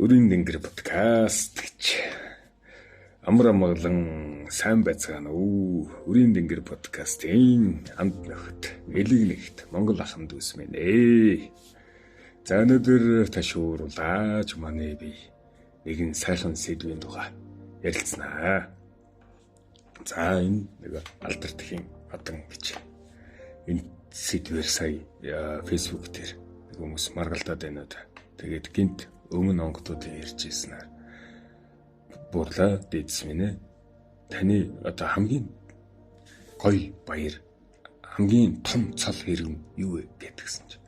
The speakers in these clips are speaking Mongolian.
Өрийн дэнгэр подкаст гэж амар амгалан сайн байцгаана уу. Өрийн дэнгэр подкастын хамт нөхд элэг нэгт Монгол ахын дүүс минь За өнөөдөр ташууруулаач манай би нэгэн сайхан сэдвийн тухай ярилцсанаа. За энэ нэг алдартай адан гэж энэ сэдвэр сая фэйсбүүк дээр хүмүүс маргалдаад байна да. Тэгээд гинт өмнө онгодуудын ярьжсэнээр бурлаа дээдс минь таны одоо хамгийн гоё баяр хамгийн том цал хэрэг юу вэ гэдгсэн чинь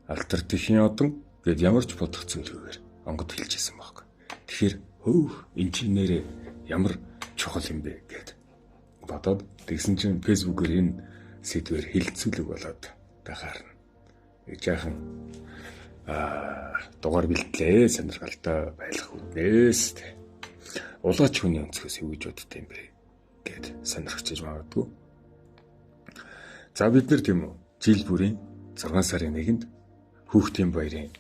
алтар тэхийн одон гэд ямар ч бодох зүйлгээр онгод хэлжсэн байхгүй. Тэгэхээр энэ чинь нэрээ ямар чухал юм бэ гэд бодоод тэгсэн чинь фэйсбүүкээр энэ сэдвэр хилцүүлэг болоод тахаарна. Жаахан дугаар бэлтлээ сонирхолтой байх үгнээс улаач хүний өнцгөөс юу гэж боддтой юм бэ гэд сонирхож магадгүй. За бид нар тийм үү жил бүрийн 6 сарын 1-нд хүүхдийн баярын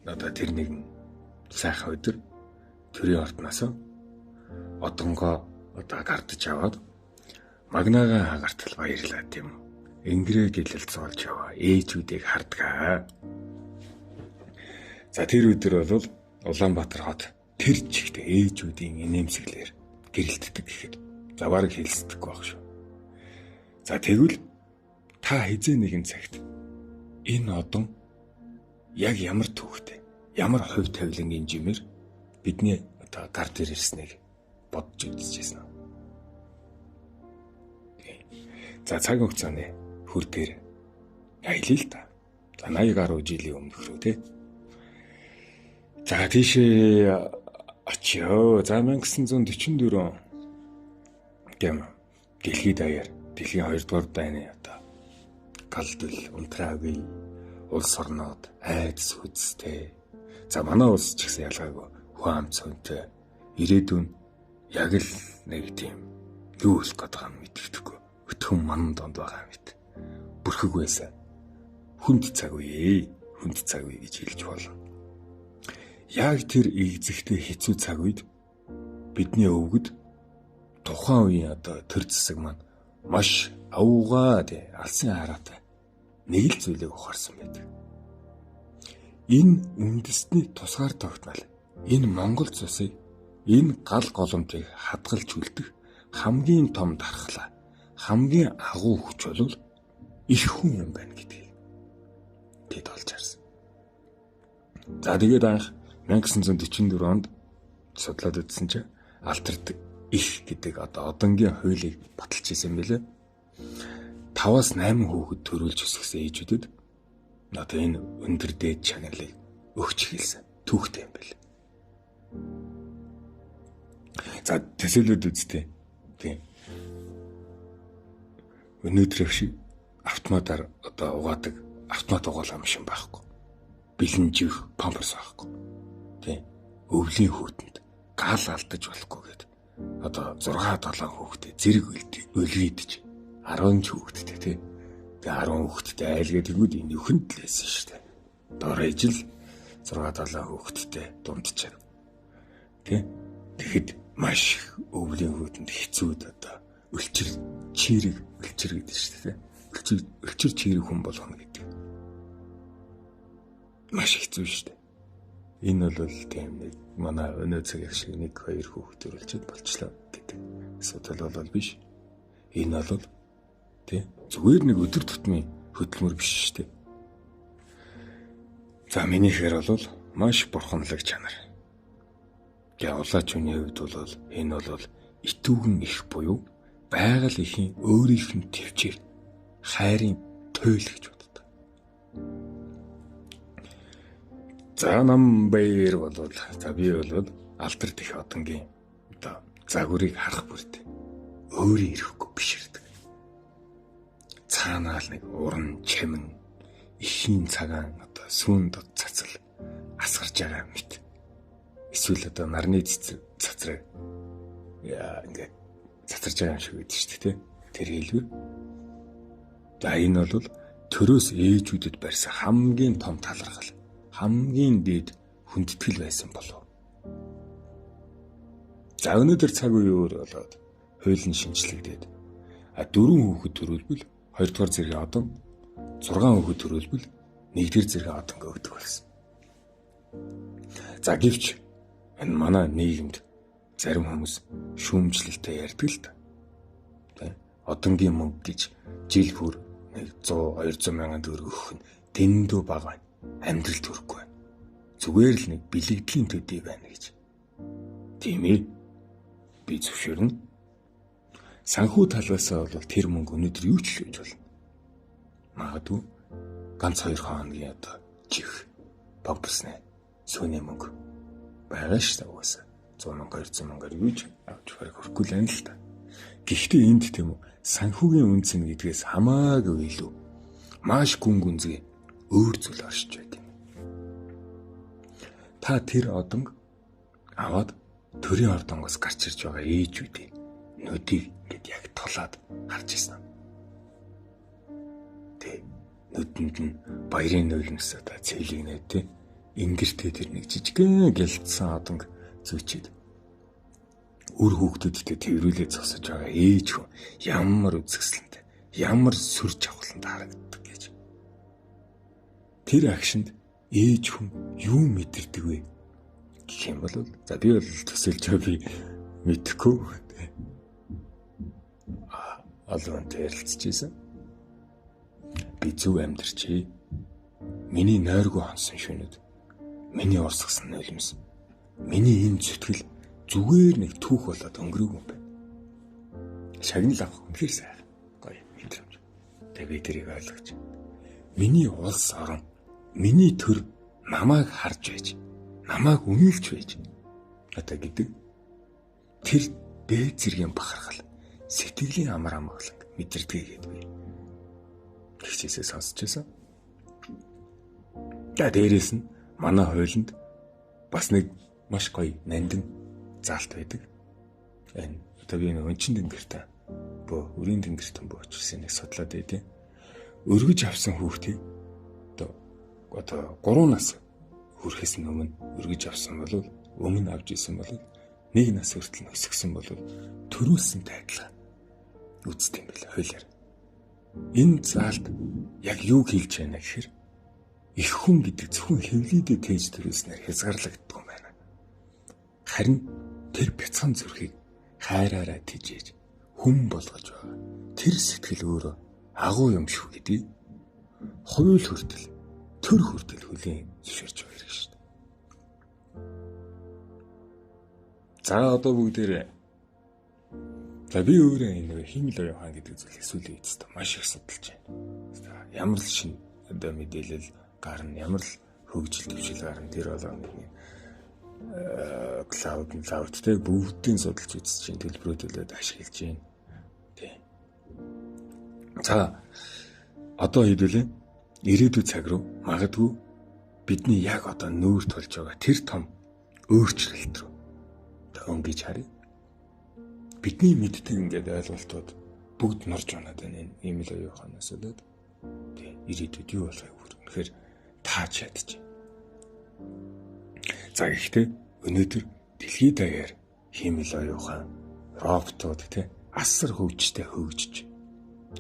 одоо тэр нэгэн сайхан өдөр төрийн ордноос одонгоо одоо гардаж аваад магнаага хагартал баярлаа тийм үү. Ингэрээ гэлэлцүүлж яваа ээжүүдийг хардгаа. За тэр өдөр бол Улаанбаатар хот тэр чигт ээжүүдийн инээмсэглэр гэрэлтдэг гэхэд заваарг хэлсдэггүй байх шүү. За тэгвэл та хизээ нэгэн цагт энэ одон яг ямар түүхтэй, ямар хувь тавилангийн жимээр бидний одоо гар дээр ирснийг бодж үзчихсэн. За цаг хугацааны хүрдээр аялал л та. За 80 гаруй жилийн өмнөх рүү тий. За тийшээ очио. За 1944 гэм дэлхийд даяар дэлхийн 2 дугаар дайны одоо галдвал унтраагүй улс орнууд айдас хүчтэй. За манай улс ч гэсэн ялгаагүй хүн амт цонтой ирээдүйн яг л нэг тийм юу болох гэдэг юм мэддэхгүй. Өтгөн ман донд байгаа мэт. Бүрхэг байсан. Хүнд цаг үе гэж хэлж болно. Яг тэр игзэгтэй хэцүү цаг үед бидний өвгөд тухайн үеийн одоо төр засаг маань маш авуугаад алсын хараатай нэг л зүйлийг ухаарсан байдаг. Энэ үндэсний тусгаар тогтнол энэ Монгол цусыг энэ гал голомтыг хадгалж үлдэх хамгийн том дархлаа хамгийн агуу хүч бол их хүн юм байна гэдгийг тэд олж харсан. За тэгээд анх 1944 онд судлаад үзсэн чинь алтар их гэдэг одоо одонгийн хуулийг баталж ирсэн юм билээ. 5-8 хүүхэд төрүүлж өсгсөн ээжүүдэд одоо энэ өндөр дээд чаналыг өгч хэлсэн түүхтэй юм билээ. За төсөөлөд үзтээ. Тийм. Өнөөдрөх шиг автоматар одоо угаадаг автомат угаалгам шиг байхгүй. Бэлэн живх памперс байхгүй. Тийм. Өвлийн хүүтэнд гал алдаж болохгүй гэд. Одоо 6-7 хүүхдээ зэрэг өлгийдэж 10 хүүхэдтэй тийм. Тэгээ 10 хүүхэдтэй айлгээд тэгвэл энэ өхөнд л байсан шүү дээ. Дор ижил 6-7 хүүхэдтэй дундчаа. Тийм. Тэгэхэд маш өвлийн хүүтэнд хэцүүд одоо өлчир гэдэг шүү дээ. Өлчир чирэг хүн болгоно гэдэг. Маш хэцүү шүү дээ. Энэ бол тийм нэг манай өнөө цагийн шиг 1-2 хүүхэд төрүүлчихэд болчлоо гэдэг. Асуудал бол биш. Энэ бол тийм зүгээр нэг өдөр тутмын хөдөлмөр биш шүү дээ. За минийхээр бол маш бурханлаг чанар. Улаач хүний хувьд бол энэ бол итүүгэн их буюу байгаль ихийн өөрийнх нь төвчээр хайрын туйл гэж боддог. За нам баяр бол за би бол алтар дэх одонгийн одоо загварыг харах бүрт өөрөө ирэхгүй биширдэг. Цаанаа л нэг уран чимэн ихийн цагаан одоо сүүн дот цацал асгарж байгаа мэт. Эсвэл одоо нарны цацраг ингээд цацарж байгаа юм шиг байдаг шүү дээ. Тэр хэлбэр. За энэ бол төрөөс ээжүүдэд барьсан хамгийн том талархал, хамгийн дээд хүндэтгэл байсан болов. За өнөөдөр цаг үе өөр болоод хууль нь шинжлэгдээд 4 хүүхэд төрүүлбэл 2 дугаар зэргийн одон, 6 хүүхэд төрүүлбэл 1 дугаар зэргийн одон өгдөг болсон. За гэвч энэ манай нийгэмд зарим хүмүүс шүүмжлэлтэй ярьдаг л та. Одонгийн мөнгө гэж жил бүр 100-200 мянган төгрөг өгөх нь дэндүү бага амьдралд хүрэхгүй. Зүгээр л нэг бэлэгдлийн төдий байна гэж. Тийм ээ. Би зөвшөөрнө. Санхүү талаасаа бол тэр мөнгө өнөөдөр юу ч хийж болно. Магадгүй ганц 2 хоногийн одоо чих бомбсны сүүний мөнгө байгаа шүү дээ угаасаа. 100 мянга 200 мянгаар юу ч авч хөрөхгүй л байна л та. Гэхдээ энд тийм үү санхүүгийн үнц нь гэдгээс хамаагүй илүү маш гүн гүнзгий өөр зүйл оршиж байт юм. Та тэр одонг аваад төрийн ордонгоос гарч ирж байгаа ээжүүдийн нүдийг ингээд яг толоод харж ирсэн. Тэ нүдэнд нь баярын нулимс одоо цэвлэгнээ тэ ингэртэй тэр нэг жижигхэн гэлтсэн одонг зүүчээд үр хүүхдүүдтэй тэрвүүлээ зогсож байгаа ээж хүн ямар үзэсгэлэнтэй, ямар сүр жавхланд харагддаг гэж. Тэр агшинд ээж хүн юу мэдэрдэг вэ гэх юм бол за би бол төсөлж би мэдэхгүй олонтой ярилцчихсан. Би зөв амьдарчээ. Миний нойргүй хонсон шөнөд миний урсгасан нулимс миний энэ зүтгэл зүгээр нэг түүх болоод өнгөрөөг юм байна. Шагнал авах үнэхээр сайхан гоё мэдрэмж. Тэгээ би тэрийг ойлгож. Миний улс орон, миний төр намайг харж байж, намайг үнэлж байж одоо гэдэг тэр дээд зэргийн бахархал, сэтгэлийн амар амгаланг мэдэрдэг гэдэг. Тэгчээсээ сонсч байсан. Дээрээс нь манай хуулинд бас нэг маш гоё нандин заалт байдаг. Энэ одоо би нэг өнчин тэнгэртээ өрийн тэнгэртэн буучихсан нэг судлаад байдیں۔ Өргөж авсан хүүхдийг одоо 3 нас хүрэхээс өмнө өргөж авсан бол өмнө авч исэн бол 1 нас хүртэл өсгсөн бол төрүүлсэнтэй адилхан үздэг юм бэл хуулиар. Энэ заалт яг юу хэлж байна гэхээр их хүн гэдэг зөвхөн хэвлийдээ тээж төрүүлснээр хязгаарлагддаг юм байна. Харин тэр бяцхан зүрхийг хайраараа тижээж хүн болгож байгаа. Тэр сэтгэл өөрөө агуу юм шүү гэдэг хууль хүртэл төр хүртэл хүлээн зөвшөөрч байгаа юм шүү дээ. За одоо бүгдээрээ за би өөрөө энэ хиймэл оюун хаан гэдэг зүйлийг сүүлийн үед маш их судалж байна. Ямар л шин одоо мэдээлэл гарна, ямар л хөгжил төвшил гарна тэр болоо нэг клаудтэй бүгдийг судалж үзэж чинь төлбөрөөлөд ашиглаж байна. Тий. За одоо хэдүүлээ ирээдүйн цаг руу магадгүй бидний яг одоо нүүр тулж байгаа тэр том өөрчлөлт рүү өнгөж харъя. Бидний мэддэг ингээд ойлголтууд бүгд норж унаад байна. Ийм л оюун ухаанаас болоод тий ирээдүйд юу болохыг үнэхээр тааж ядчих. За гэхдээ өнөөдөр дэлхийд даяар хиймэл оюун ухаан роботууд тий асар хөгжтэй хөгжиж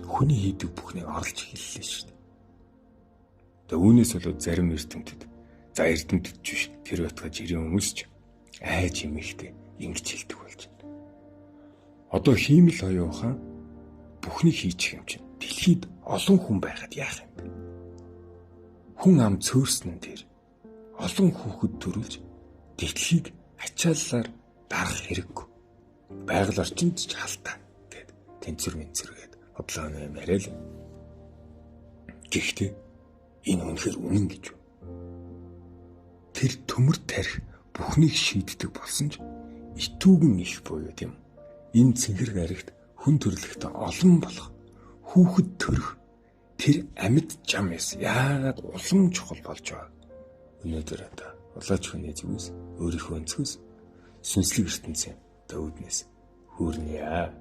хүний хийдэг бүхнийг орлож эхэллээ шүү дээ. Тэгээ үүнээс болоод зарим эрдэмтэд за эрдэмтэд биш тэр байтугай жирийн хүмүүс ч айж имэхтэй ингэж хэлдэг болж байна. Одоо хиймэл оюун ухаан бүхнийг хийчих юм чинь дэлхийд олон хүн байгаад яах юм бэ? Хүн ам цөөрснөн дээр олон хүүхэд төрүүлж дэлхийг ачааллаар дарах хэрэггүй. Байгаль орчинд ч халтаа гэд тэнцвэргээд бодлооны юм яриа л. Гэхдээ энэ үнэхээр үнэн гэж юу? Тэр төмөр тарих бүхнийг шийддэг болсон ч итүүгэн их буюу тийм энэ цэнгэр гарагт хүн төрлөختөө олон болох хүүхэд төрөх тэр амьд жам яс яагаад улам чухал болж байгаа. Өнөөдөр одоо улаач хүний зүгээс өөрийнхөө өнцгөөс сүнслэг ертөнцийн өвднээс хүрнэе.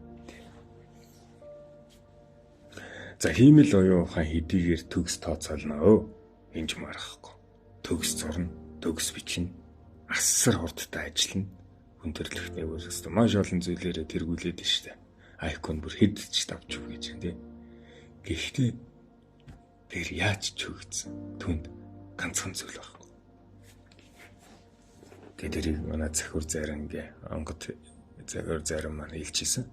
За хиймэл оюун ухаан хэдийгээр төгс тооцоолно. Энд марахгүй. Төгс зурна, төгс бичнэ, асар хурдтай ажиллана. Хүн төрөлхтний өөрөөс маш олон зүйлээрээ тэргүүлээд штэ. Айкон бүр хэдэж давж өг гэж тийм. Гэхдээ тэр яаж ч өгсөн түнд ганцхан зүйл байхгүй. Тэрийг манай захиур зарингээ онгод захиур зарим маань хэлчихсэн.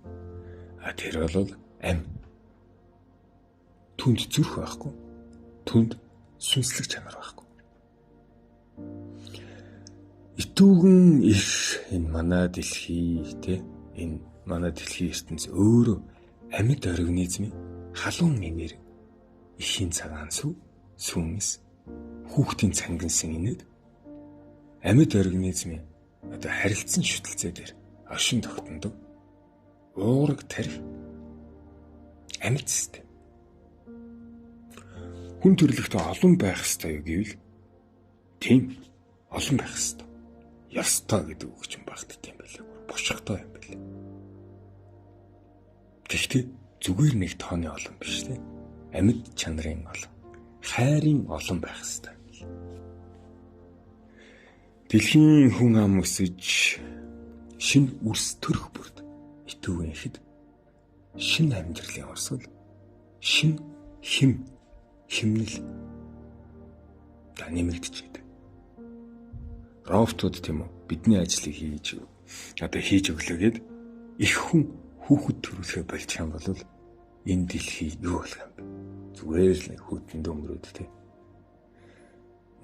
Тэр бол ам. Түнд зүрх байхгүй. Түнд сүнслэг чанар байхгүй. Итүүгэн их энэ манай дэлхий энэ манай дэлхийн ертөнц өөрөө амьд организмын халуун энерги ихийн цагаан сүнс хүүхдийн цангинсан инээд амьд организмын харилцан шүтэлцээ дээр оршин тогтнодог уураг тарих амьд систем. Хүн төрлөختөө олон байх ёстой юу гэвэл тийм олон байх ёстой. Ёстой гэдэг үг чинь багтд юм байлээ. Бушигтай юм байлээ. Гэхдээ зүгээр нэг тооны олон биш тийм. Амьд чанарын олон, хайрын олон байх ёстой. Дэлхийн хүн ам өсөж шинэ үрс төрөх бүрд итүүгэн ихэд шинэ амьдралын орсол шинэ химнэл нэмэгдэж байдаг. Роботууд тийм үү бидний ажлыг хийж өглөөгээд их хүн хүүхэд төрүүлэхэ болж юм бол энэ дэлхий юу болох юм бэ? Зүгээр л хүүтэн дөмрөөд тийм.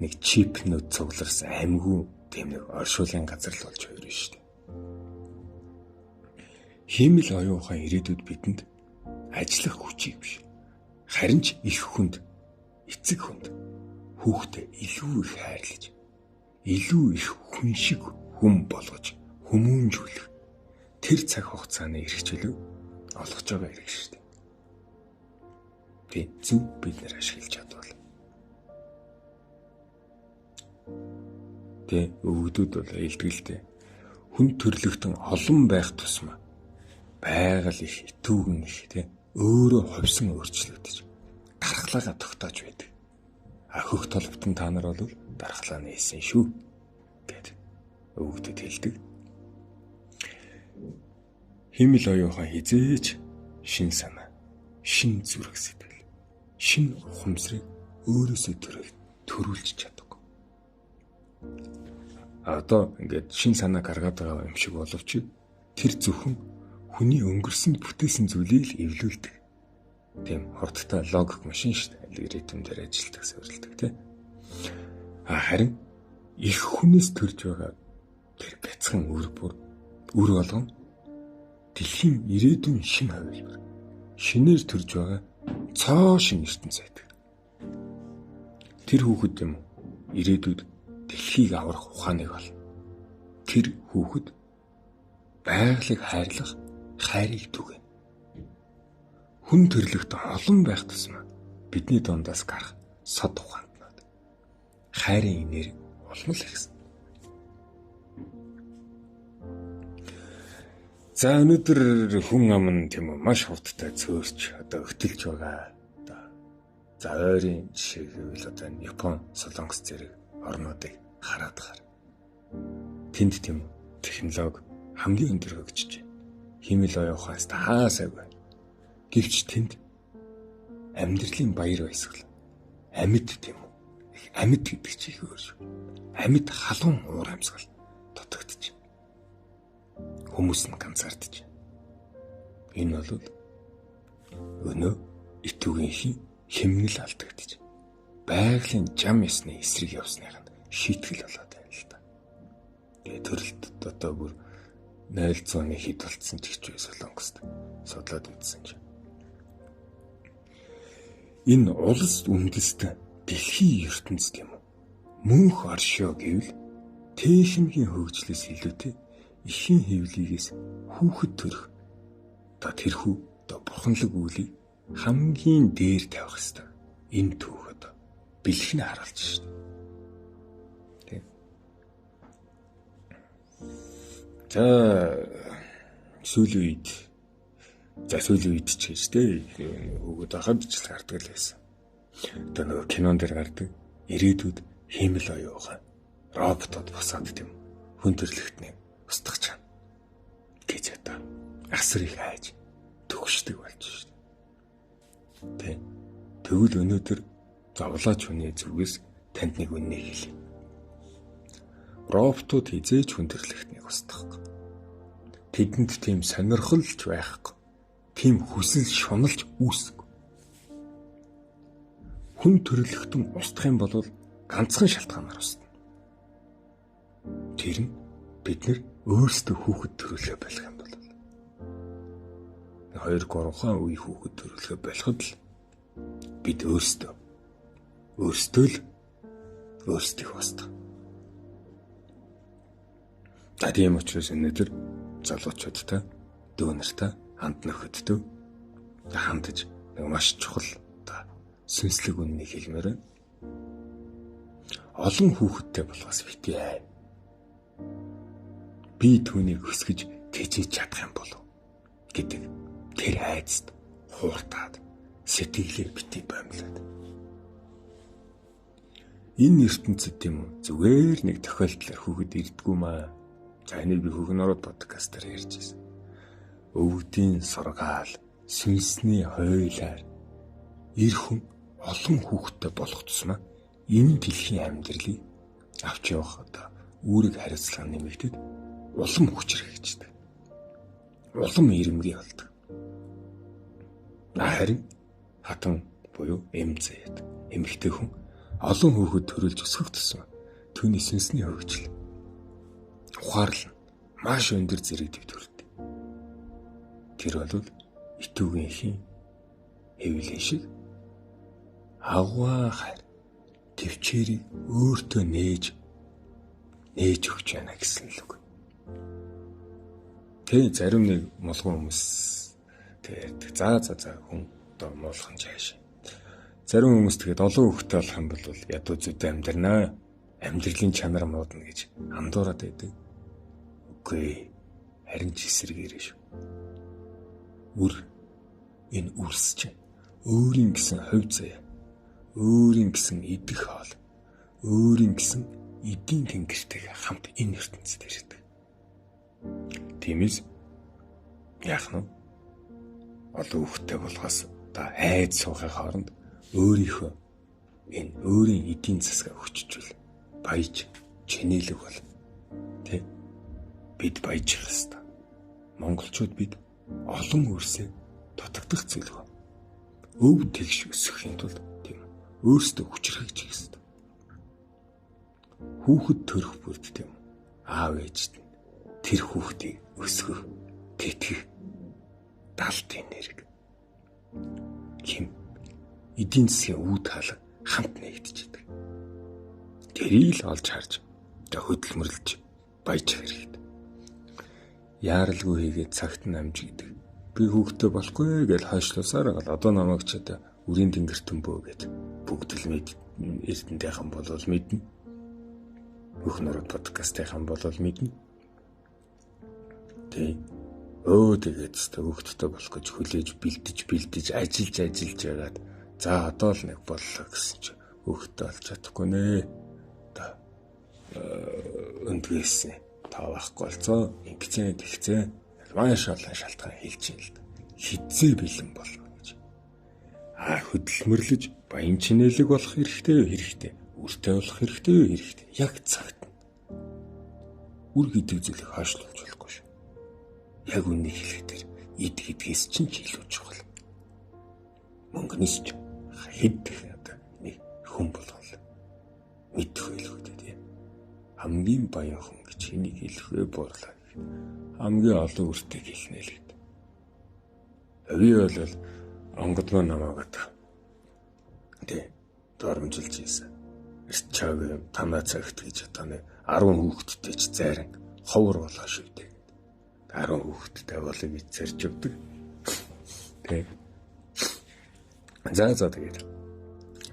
Нэг чипнүүд цугларсан амьгүй тийм нэг оршуулгын газар л болж хоёр шүү дээ. Хиймэл оюун ухаан ирээдүйд бидэнд ажиллах хүчийг биш. Харин ч их хүнд, эцэг хүнд хүүхдээ илүү их хайрлаж, илүү их хүн шиг хүм болгож, хүмүүнжүүлэх тэр цаг хугацааны эрхчлөө олгож байгаа хэрэг шүү дээ. Зөв бид нэр ашиглаж чадвал. Өвгдүүд бол илтгэлтэй. Хүн төрлөختөн олон байх тусмаа байгаль их итүүгэн их өөрөө ховсон өөрчлөгдөж дархлаагаа тогтоож байдаг. Хөх толботон та нар бол дархлаа нээсэн шүү гэд өвгдөд хэлдэг. Химэл оюухан хизээж шин санаа, шин зүрх сэтгэл, шин ухамсарыг өөрөөсөө төрүүлж чаддаг. Одоо ингээд шин санаа гаргаад байгаа юм шиг боловч тэр зөвхөн хүний өнгөрсөнд бүтээсэн зүйлийг л эвлүүлдэг. Тийм хурдтай логик машин шүү дээ. Алгоритм дээр ажилладаг, суурилдаг тийм. Харин их хүнээс төрж байгаа тэр бяцхан үр болгон дэлхийн ирээдүйн шин хувилбар. Шинээр төрж байгаа цоо шин ертөнц байдаг. Тэр хүүхэд юм ирээдүйд дэлхийг аврах ухааныг олно. Тэр хүүхэд байгалыг хайрлах хайрыг түгэн. Хүн төрлөختөө олон байх тусмаа бидний дундаас гарах сод ухаантнууд хайрын энерги олно л гэсэн. За өнөөдөр хүн ам нь тийм үү маш хурдтай цөөрч өгтөлж байгаа. За ойрын жишээ гэвэл одоо Япон, Солонгос зэрэг орнуудыг хараад гар. Тэнд тийм үү технологи хамгийн өндөр хөгжиж байна. Химэл оюухаас таасаагүй. Гэвч тэнд амьдралын баяр баясгал амьд тийм үү. Амьд гэдэг чинь өөр шүү. Амьд халуун уур амьсгал дутагдчих. Хүмүүс нь ганцаардчих. Энэ бол өнөө итүүгийн химнэл алдагдчих. Байгалийн жам ёсны эсрэг явсных нь шийтгэл болоод байна л да. Тэгээ төрөлд одоо бүр 0.1 хэд болцсон ч гэж Солонгост судлаад үзсэн чинь. Энэ улс үндэст дэлхийн ертөнцид юм уу? Мөнх оршоо гэвэл техникийн хөгжлөөс илүүтэй ихийн хэвлийгээс хүүхэд төрөх. Тэрхүү бурханлаг үйлийг хамгийн дээр тавих хэрэгтэй. Энэ түүхэд бэлхнэ харуулж шин. За сүүлийн үед ч гэж өгөөд ахад ч гардаг л байсан. Одоо нөгөө кинон дээр гардаг ирээдүйд химэл оюухан роботууд босоод тийм хүн төрлөختнийг устгах чана гэж одоо асар их хайж төгшдөг болж шүү дээ. Тэгвэл өнөөдөр зовлооч хүний зүгээс танд нэг үннийг хэлье. Роботууд хизээж хүн төрлөختнийг устгахгүй. Тэдэнд тийм сонирхолж байхгүй. Тийм хүсэл шуналж үүсэхгүй. Хүн төрлөختөн устгах юм бол ганцхан шалтгаанаар устна. Тэр нь бид нэр өөрсдөө хүүхэд төрүүлэх болох юм бол 2-3 хаан үе хүүхэд төрүүлэх болоход л бид өөрсдөө л өөрсдийг устгах. Тийм учраас өнөөдөр залуучуудтай, дүү нартай, ханд нөхөдтэй хандаж нэг маш чухал сүнслэг үннийг хэлмээр байна. Олон хүүхэдтэй болохоос битээ. Би түүнийг өсгөж тэжээж чадах юм болов гэдэг тэр айдст хууртаад сэтгэлээр битээ баймлаад. Энэ ертөнцид тийм үү зүгээр нэг тохиолдлоор хүүхэд ирдгүү маа. За энийг би Хүүхэн ороод подкастаар ярьж байсан. Өвгдийн сургаал, сүнсний хойлоор эр хүн олон хүүхэдтэй болох тусмаа энэ дэлхийн амьдралыг авч явах үүрэг хариуцлага нэмэгдээд улам хүчрхэгждэг. Улам ирэмгий болдог. Харин хатан буюу эмзээд эмэгтэй хүн олон хүүхэд төрүүлж өсгөх тусмаа түүний сүнсний хөгжил ухаарлал маш өндөр зэрэгтэй төрдөг. Тэр бол итүүгийн хин хэвлэн шиг агваа хайр төвчээрийг өөртөө нээж өгч яана гэсэн л үг. Зарим нэг молгон хүмүүс тэгээд за хүн одоо муулхан жааш. Зарим хүмүүс тэгээд олон хүүхэдтэй болох юм бол ядуу зүйтэй амьдрнаа. Амьдралын чанар муудна гэж андуураад байдаг. Үгүй харин ч эсэргээрээ шүү. Энэ үрс чинь өөрийн гэсэн хувь заяа, өөрийн гэсэн идэх хоол, өөрийн гэсэн эдийн тэнгэртэйгээ хамт энэ ертөнцид ирдэг. Тиймээс яах нь олон хүүхэдтэй болохоос айд суухын хооронд өөрийнхөө энэ өөрийн эдийн засгаа хүчжүүл баяж чинэлэг бол бид баяжих ёстой. Монголчууд бид олон үрсээ дутагдах зүйлгүй. Өв тэгш өсөхийн тулд тийм өөрсдөө хүчрхэгжих ёстой. Хүүхэд төрөх бүрд тийм аав ээжд тэр хүүхдийг өсгөх, тэтгэх даалтын нэрэг хим эдийн засгийн үүд хаалга хамт нэгдэж идэг. Тэрийг л олж харж хөдөлмөрлөж баяжих хэрэгтэй. Яаралгүй хийгээд цагт нь амжигдаг. Би хүүхдтэй болохгүй гэж хойшлуусаар гал одоо намайг ч одоо үрийн тэнгэртэн бөө гэд бүгд л эрдэнтэйхэн болвол мэднэ. Хүүхэн ороод подкастынхан болвол мэднэ. Тэгээд хүүхдтэй болох гэж хүлээж бэлдэж ажиллаж яагаад за одоо л нэг боллоо гэсэн чи хүүхдтэй болж чадахгүй нэ. Өндгөөс таавахгүй болцоо ингэцэн тэгцэн маш олон шалтгаан хэлж ийн л да. Хидзээ бэлэн болно гэж. Хөдөлмөрлөж баян чинэлэг болох хэрэгтэй. Үртэй болох хэрэгтэй. Яг цагт. Үр гэдэг зүйлийг хойшлуулж болохгүй шүү. Яг үннийг хэлэхдээ эд гэдгээс чинь ч илүү чухал. Мөнгөнөөс ч хэд одоо нэг хүн болгол мэдэх байлгүй дээ. Хамгийн баян хүн гэж энийг хэлэхээ буурлаа. Хамгийн олон үртэйг хэлнэ л гэдэг. Би бол онгодмоо намаагаад дормжилж ийсэн. Чаг танаа цагт гэж одоо 10 хүүхэдтэй ч зайран ховор болоо шүү дээ. 10 хүүхэдтэй болыг гэж зарж өгдөг. За тэгээд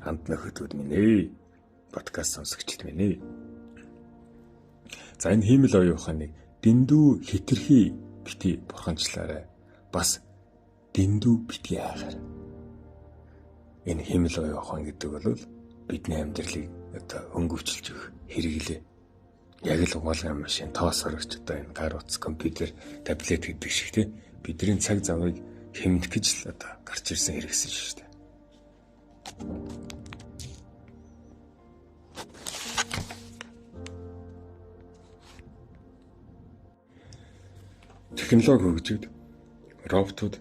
хамт нөхөдүүд минь подкаст сонсогчд минь. За энэ хиймэл оюуханыг дэндүү хитрхи бити бурханчлаарай. Бас дэндүү бити айгаар. Энэ хиймэл оюухан гэдэг бол бидний амьдралыг одоо хөнгөвчлж өгөх хэрэглээ. Яг л угаалгын машин, тоос орогч одоо энэ гар утас, компьютер, таблет гэдэг шиг те бидний цаг завыг хэмнэх гэж л одоо гарч ирсэн хэрэгсэн шүү дээ. Технологи хөгжиж роботууд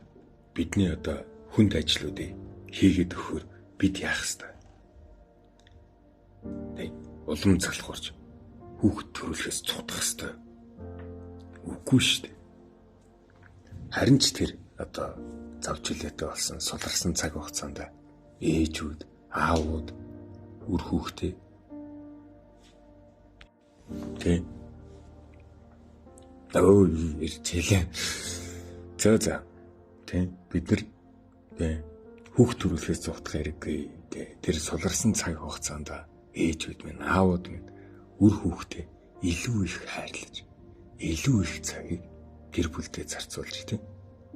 бидний одоо хүнд ажлуудыг хийгээд өгөхөөр бид яах ёстой? Улам залхуурч хүүхэд төрүүлэхээс цутгах ёстой. Үгүй шүү дээ. Харин ч тэр одоо завж илээтэй болсон суларсан цаг хугацаанд ээжүүд, аавууд, үр хүүхдээ тэг ирчээлээ. За тэг бид нар хүүхэд төрүүлэхээс цутгах хэрэггүй. Тэр суларсан цаг хугацаанд ээжүүд минь, аавууд минь үр хүүхдээ илүү их хайрлаж, илүү их цагийг гэр бүлдээ зарцуулж тийм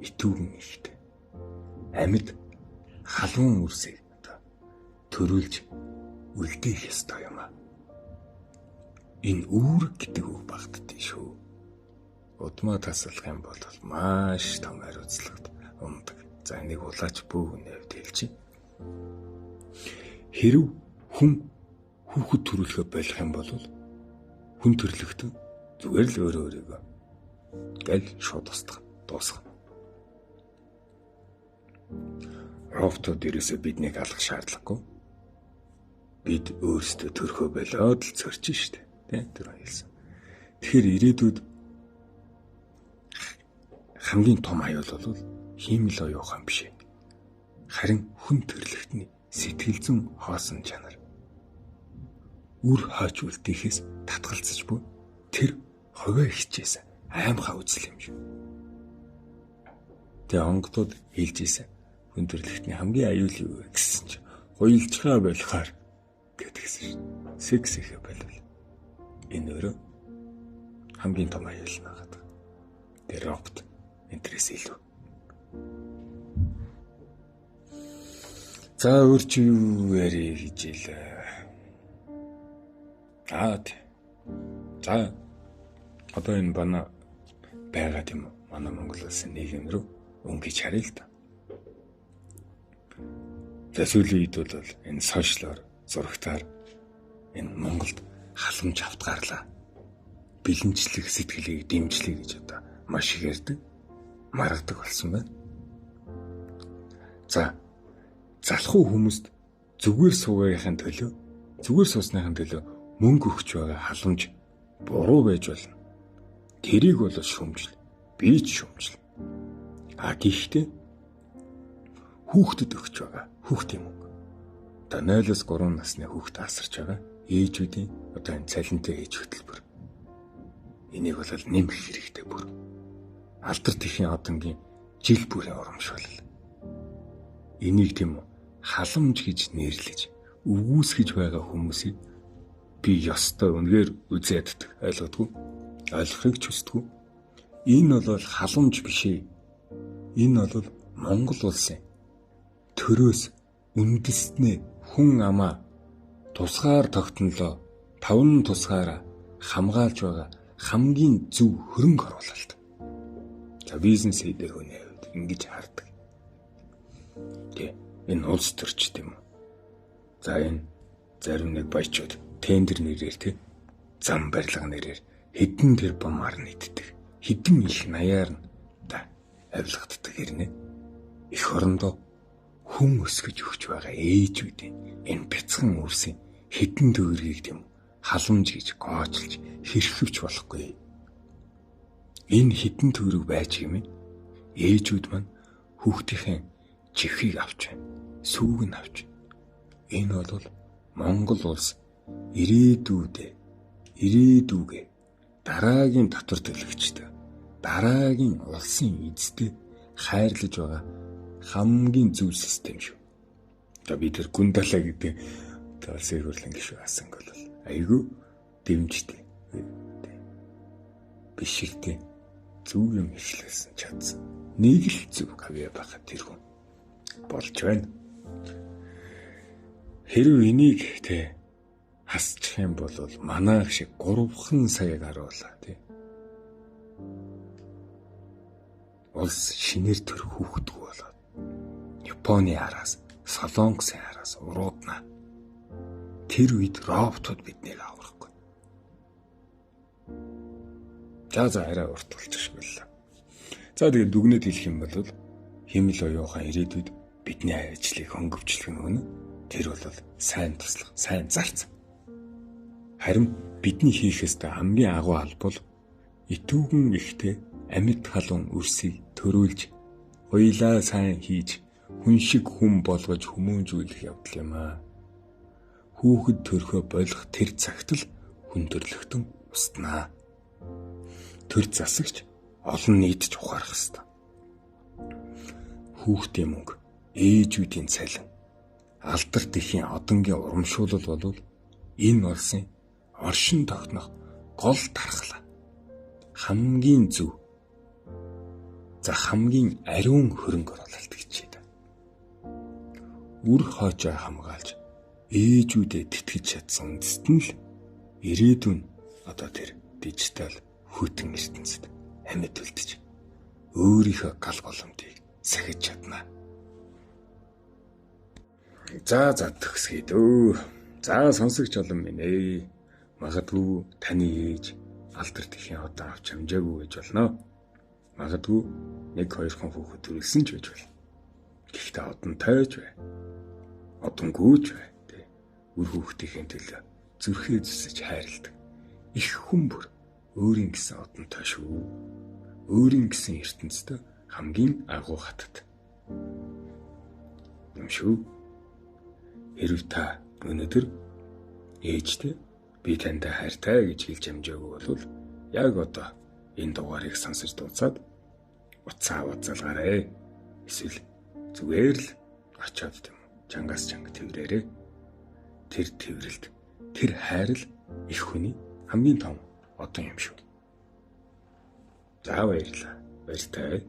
итүүгэн ихтэй амьд халуун үрсийг одоо төрүүлж үлдээх ёстой юм аа. Энэ үүрэг гэдэг үг багтдээ шүү. Удмаа тасалах юм бол маш том хариуцлагад ундаг. За энийг улаач бөөгн явд хэлчих. Хэрв хүн хүүхэд төрүүлэхэ болох юм бол хүн төрлөختөө зүгээр л өөрийгөө гал шууд дуусгах. Роботууд ерөөсөө биднийг алах шаардлагагүй. Бид өөрсдөө төрхөө болоод л цорч штэ. Тэр хэлсэн. Тэгэхээр ирээдүйд хамгийн том аюул бол хиймэл оюухан биш. Харин хүн төрлөختний сэтгэл зүйн хоосон чанар. Үр хаач үлдэхээс татгалзаж буй тэр ховоо хичээсэн аймхаа үзэл юм шүү. Тэгээ онголууд хэлжсэн хүн төрлөختний хамгийн аюул юу гэсэн чинь хуйлчгаа болохоор гэдгийгсэн шүү. Секс ихэ болов. Энэ өөрөө хамгийн том аюул нагаад. Тэр робот энтрээс илүү. За өөр чи юу яри гэж хэлээ. За одоо энэ бана байгаад юм манай Монгол улсын нийгэм рүү өнгөж харъя л да. За сүүлийн үед бол энэ сошиалор, зурагтаар энэ Монголд халамж автгаарлаа. Бэлэнчлэх сэтгэлийг дэмжлэе гэж одоо маш их ярьдаг, маргадаг болсон байна. За залхуу хүмүүст зүгээр суугахын төлөө, зүгээр суусныхын төлөө мөнгө өгч байгаа халамж буруу байж болно. Тэрийг бол шүмжил, би ч шүмжил. Гэхдээ хүүхдэд өгч байгаа хүүхдийн мөнгө. Одоо 0-3 насны хүүхд асарч байгаа ээжүүдийн одоо энэ цалинтай ээж хөтөлбөр. Энийг бол нэмэх хэрэгтэй бүр. Алдар тэхийн одонгийн жил бүрийн урамшуул. Энийг тийм халамж гэж нэрлэж өгөөсгөж байгаа хүмүүсийг би ёстой үнээр үзээддэг ойлгодгүй, ойлгохыг ч хүсдэггүй. Энэ бол халамж биш ээ. Энэ бол Монгол улсын төрөөс үндэснээ хүн амаа тусгаар тогтнолоо 5 тусгаараа хамгаалж байгаа хамгийн зөв хөрөнгө оруулалт. За бизнес хийдэг хүний хувьд ингэж хардаг. Энэ улс төрчт юм. За энэ зарим нэг баячууд тендер нэрээр зам барилга нэрээр хэдэн тэрбумаар нийтдэг. Хэдэн их наяар нь авилгаддаг хэрнээ. Эх орондоо хүн өсгөж өгч байгаа ээжүүдийн энэ бяцхан үрсийн хэдэн төгрөгийг тийм халамж гэж гоочлж хэрхэвч болохгүй. Энэ хэдэн төгрөг байж гэмээ ээжүүд маань хүүхдийн чихийг авч байна. Сүүг нь авч. Энэ бол Монгол улс ирээдүгэ дараагийн татвар төлөгчтэй, дараагийн улсын эзэдээ хайрлаж байгаа хамгийн зөв систем шүү. Одоо бид тэр гүндалаа гэдэг улсын хурлын гишүүн хасан бол айгүй дэмждэг. Бишигтэй зөв юм ишлсэн чадсан. Нэг л зөв гавья байхад тэр хүн болж байна. Хэрвээ энийг хасчих юм бол манайх шиг 3 саяг харуулаа тий. Улс шинээр төр хүүхдгүй болоод Японы араас, Солонгосын араас уруудна. Тэр үед роботууд биднийг аврахгүй. За арай урт болчих байлаа. За тэгээд дүгнэж хэлэх юм бол хэмэл оюухан ирээдүйд бидний ажлыг хөнгөвчлөх нь үнэ. Тэр бол сайн туслах, сайн зарц. Харин бидний хийх ёстой хамгийн агуу алба бол итүүгэн ихтэй амьд халуун үрсийг төрүүлж, хоёлаа сайн хийж, хүн шиг хүн болгож хүмүүжүүлэх явдал юм аа. Хүүхэд төрхөө болох тэр цагт л хүн төрлөختөн уснаа. Төр засагч олон нийт ч ухаарах ёстой. Хүүхдийн мөнгө, ээжүүдийн цалин, алдар тэхийн одонгийн урамшуулал бол энэ улсын оршин тогтнох гол дархлаа. Хамгийн зөв. За хамгийн ариун хөрөнгө оруулалт гэж байна. Үр хоочоо хамгаалж ээжүүдэд тэтгэж чадсан үндэст нь л ирээдүйн одоо тэр дижитал хүйтэн ертөнцид амьд үлдэж өөрийнхөө гал боломжийг сахиж чадна. За төгсгий дөө. За сонсогч олон минь ээ. Магадгүй таны ээж алдар тэхийн одоо авч хамжаагүй гэж болно. Магадгүй 1-2 хон хүүхэд төрүүлсэн ч байж болно. Гэхдээ одон тойж бай. Одонгүйж бай. Үр хүүхдийн төлөө зүрхээ зүсэж хайрладаг. Их хүн бүр өөрийн гэсэн одон той шүү. Өөрийн гэсэн ертөнцид хамгийн агуу хатад. Юм шүү. Хэрв та өнөөдөр ээжтэй би тантай хайртай гэж хэлж амжаагүй бол яг одоо энэ дугаарыг сонсож дуусаад утсаа аваад залгаарай. Эсвэл зүгээр л очиод тийм чангаас чанга тэрээрээ. Тэр тэрэлд тэр хайр л их хүний хамгийн том одон юм шүү. За баярлалаа. Баяртай.